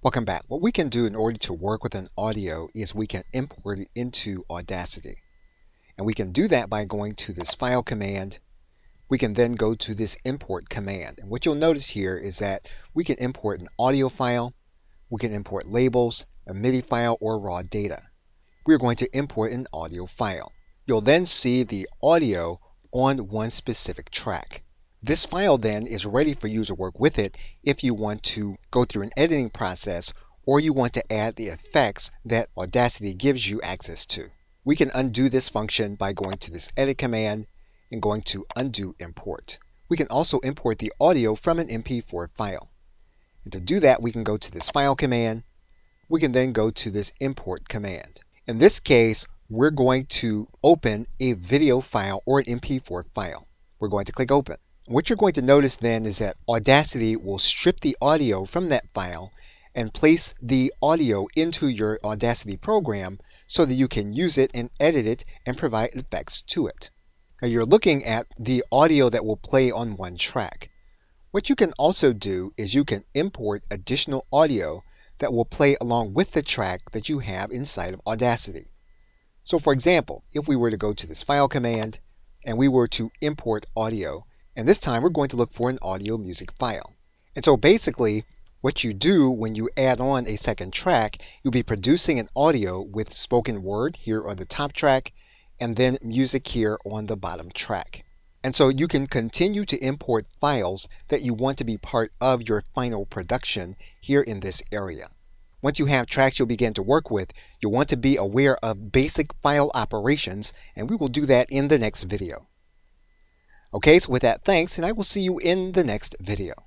Welcome back. What we can do in order to work with an audio is we can import it into Audacity. And we can do that by going to this File command. We can then go to this Import command. And what you'll notice here is that we can import an audio file, we can import labels, a MIDI file, or raw data. We're going to import an audio file. You'll then see the audio on one specific track. This file then is ready for you to work with it if you want to go through an editing process or you want to add the effects that Audacity gives you access to. We can undo this function by going to this Edit command and going to Undo Import. We can also import the audio from an MP4 file. And to do that, we can go to this File command. We can then go to this Import command. In this case, we're going to open a video file or an MP4 file. We're going to click Open. What you're going to notice then is that Audacity will strip the audio from that file and place the audio into your Audacity program so that you can use it and edit it and provide effects to it. Now you're looking at the audio that will play on one track. What you can also do is you can import additional audio that will play along with the track that you have inside of Audacity. So for example, if we were to go to this File command and we were to import audio, and this time we're going to look for an audio music file. And so basically what you do when you add on a second track, you'll be producing an audio with spoken word here on the top track and then music here on the bottom track. And so you can continue to import files that you want to be part of your final production here in this area. Once you have tracks you'll begin to work with, you'll want to be aware of basic file operations, and we will do that in the next video. Okay, so with that, thanks, and I will see you in the next video.